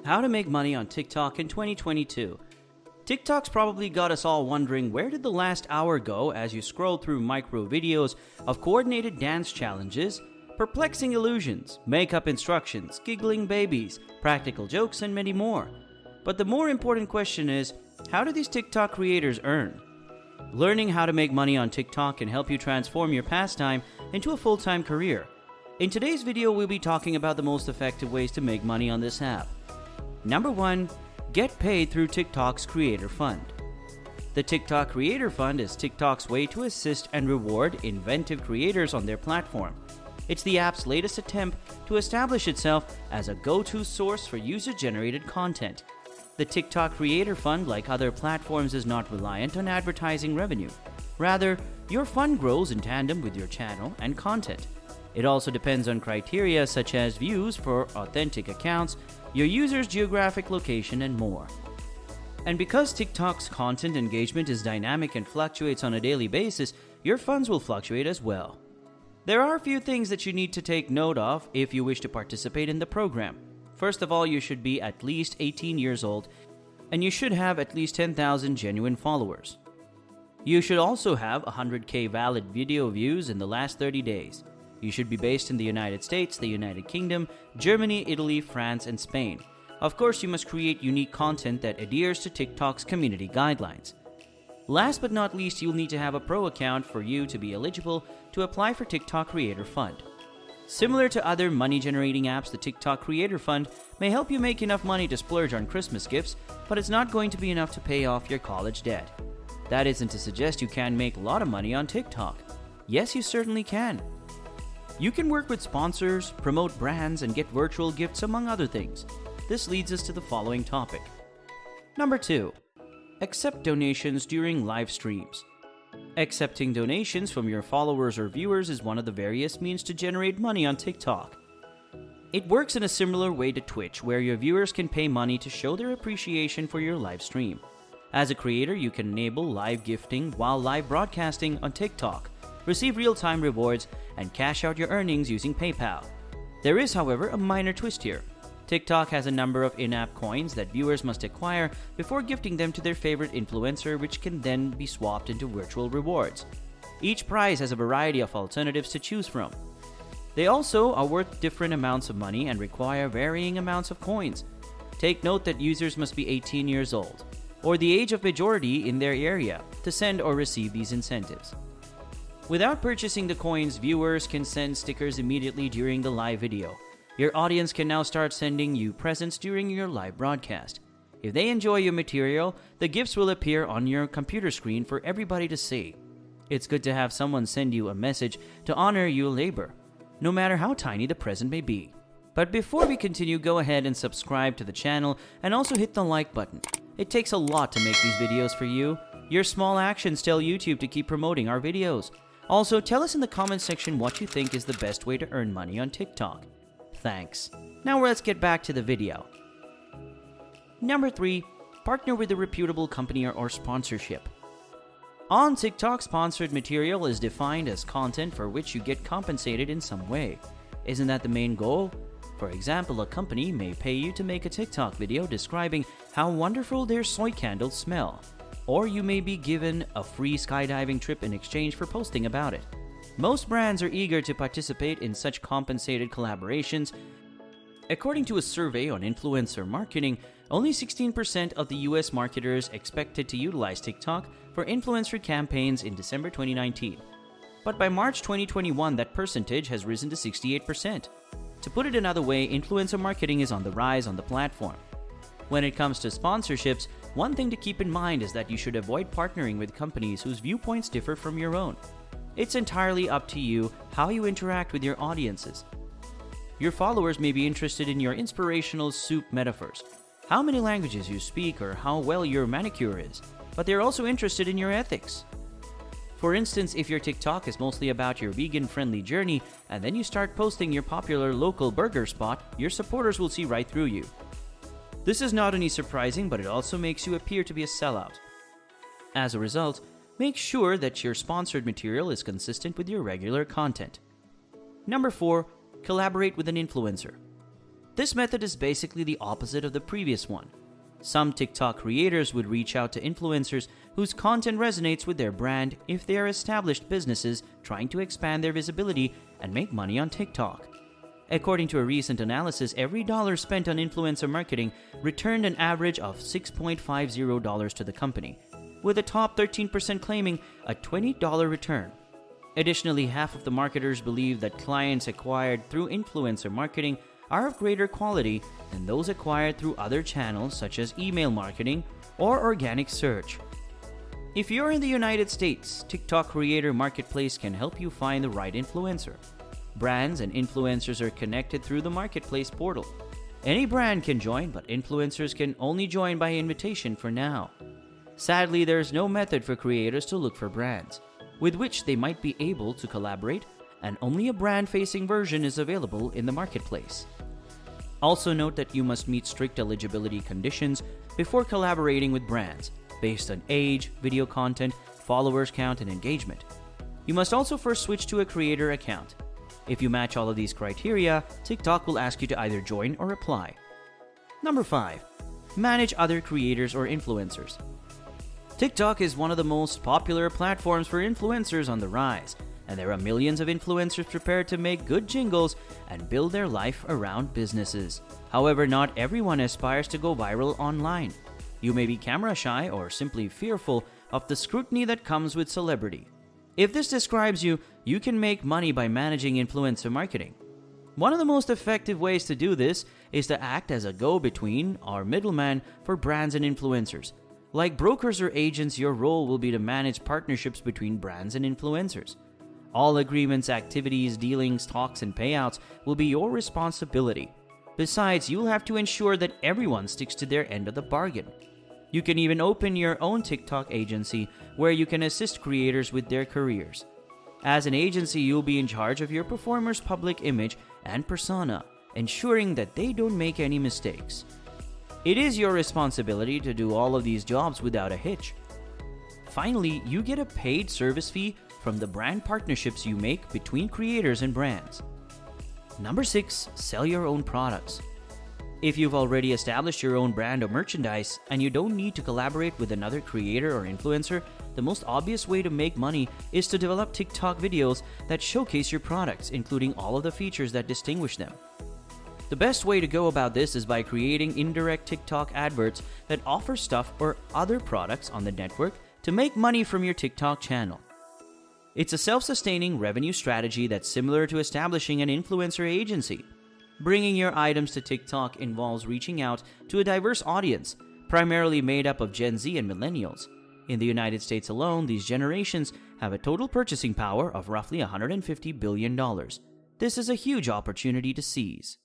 How to make money on TikTok in 2022. TikTok's probably got us all wondering, where did the last hour go as you scroll through micro videos of coordinated dance challenges, perplexing illusions, makeup instructions, giggling babies, practical jokes, and many more. But the more important question is, how do these TikTok creators earn? Learning how to make money on TikTok can help you transform your pastime into a full-time career. In today's video, we'll be talking about the most effective ways to make money on this app. Number 1. Get paid through TikTok's Creator Fund. The TikTok Creator Fund is TikTok's way to assist and reward inventive creators on their platform. It's the app's latest attempt to establish itself as a go-to source for user-generated content. The TikTok Creator Fund, like other platforms, is not reliant on advertising revenue. Rather, your fund grows in tandem with your channel and content. It also depends on criteria such as views for authentic accounts, your user's geographic location, and more. And because TikTok's content engagement is dynamic and fluctuates on a daily basis, your funds will fluctuate as well. There are a few things that you need to take note of if you wish to participate in the program. First of all, you should be at least 18 years old, and you should have at least 10,000 genuine followers. You should also have 100K valid video views in the last 30 days. You should be based in the United States, the United Kingdom, Germany, Italy, France, and Spain. Of course, you must create unique content that adheres to TikTok's community guidelines. Last but not least, you'll need to have a pro account for you to be eligible to apply for TikTok Creator Fund. Similar to other money-generating apps, the TikTok Creator Fund may help you make enough money to splurge on Christmas gifts, but it's not going to be enough to pay off your college debt. That isn't to suggest you can make a lot of money on TikTok. Yes, you certainly can. You can work with sponsors, promote brands, and get virtual gifts, among other things. This leads us to the following topic. Number 2. Accept donations during live streams. Accepting donations from your followers or viewers is one of the various means to generate money on TikTok. It works in a similar way to Twitch, where your viewers can pay money to show their appreciation for your live stream. As a creator, you can enable live gifting while live broadcasting on TikTok, receive real-time rewards, and cash out your earnings using PayPal. There is, however, a minor twist here. TikTok has a number of in-app coins that viewers must acquire before gifting them to their favorite influencer, which can then be swapped into virtual rewards. Each prize has a variety of alternatives to choose from. They also are worth different amounts of money and require varying amounts of coins. Take note that users must be 18 years old, or the age of majority in their area, to send or receive these incentives. Without purchasing the coins, viewers can send stickers immediately during the live video. Your audience can now start sending you presents during your live broadcast. If they enjoy your material, the gifts will appear on your computer screen for everybody to see. It's good to have someone send you a message to honor your labor, no matter how tiny the present may be. But before we continue, go ahead and subscribe to the channel and also hit the like button. It takes a lot to make these videos for you. Your small actions tell YouTube to keep promoting our videos. Also, tell us in the comment section what you think is the best way to earn money on TikTok. Thanks. Now let's get back to the video. Number 3. Partner with a reputable company or sponsorship. On TikTok, sponsored material is defined as content for which you get compensated in some way. Isn't that the main goal? For example, a company may pay you to make a TikTok video describing how wonderful their soy candles smell. Or you may be given a free skydiving trip in exchange for posting about it. Most brands are eager to participate in such compensated collaborations. According to a survey on influencer marketing, only 16% of the US marketers expected to utilize TikTok for influencer campaigns in December 2019. But by March 2021, that percentage has risen to 68%. To put it another way, influencer marketing is on the rise on the platform. When it comes to sponsorships, one thing to keep in mind is that you should avoid partnering with companies whose viewpoints differ from your own. It's entirely up to you how you interact with your audiences. Your followers may be interested in your inspirational soup metaphors, how many languages you speak, or how well your manicure is, but they're also interested in your ethics. For instance, if your TikTok is mostly about your vegan-friendly journey, and then you start posting your popular local burger spot, your supporters will see right through you. This is not only surprising, but it also makes you appear to be a sellout. As a result, make sure that your sponsored material is consistent with your regular content. Number 4. Collaborate with an influencer. This method is basically the opposite of the previous one. Some TikTok creators would reach out to influencers whose content resonates with their brand if they are established businesses trying to expand their visibility and make money on TikTok. According to a recent analysis, every dollar spent on influencer marketing returned an average of $6.50 to the company, with the top 13% claiming a $20 return. Additionally, half of the marketers believe that clients acquired through influencer marketing are of greater quality than those acquired through other channels such as email marketing or organic search. If you're in the United States, TikTok Creator Marketplace can help you find the right influencer. Brands and influencers are connected through the Marketplace portal. Any brand can join, but influencers can only join by invitation for now. Sadly, there's no method for creators to look for brands with which they might be able to collaborate, and only a brand-facing version is available in the Marketplace. Also note that you must meet strict eligibility conditions before collaborating with brands based on age, video content, followers count, and engagement. You must also first switch to a creator account. If you match all of these criteria, TikTok will ask you to either join or apply. Number 5. Manage other creators or influencers. TikTok is one of the most popular platforms for influencers on the rise, and there are millions of influencers prepared to make good jingles and build their life around businesses. However, not everyone aspires to go viral online. You may be camera shy or simply fearful of the scrutiny that comes with celebrity. If this describes you, you can make money by managing influencer marketing. One of the most effective ways to do this is to act as a go-between or middleman for brands and influencers. Like brokers or agents, your role will be to manage partnerships between brands and influencers. All agreements, activities, dealings, talks, and payouts will be your responsibility. Besides, you'll have to ensure that everyone sticks to their end of the bargain. You can even open your own TikTok agency where you can assist creators with their careers. As an agency, you'll be in charge of your performer's public image and persona, ensuring that they don't make any mistakes. It is your responsibility to do all of these jobs without a hitch. Finally, you get a paid service fee from the brand partnerships you make between creators and brands. Number 6. Sell your own products. If you've already established your own brand or merchandise and you don't need to collaborate with another creator or influencer, the most obvious way to make money is to develop TikTok videos that showcase your products, including all of the features that distinguish them. The best way to go about this is by creating indirect TikTok adverts that offer stuff or other products on the network to make money from your TikTok channel. It's a self-sustaining revenue strategy that's similar to establishing an influencer agency. Bringing your items to TikTok involves reaching out to a diverse audience, primarily made up of Gen Z and millennials. In the United States alone, these generations have a total purchasing power of roughly $150 billion. This is a huge opportunity to seize.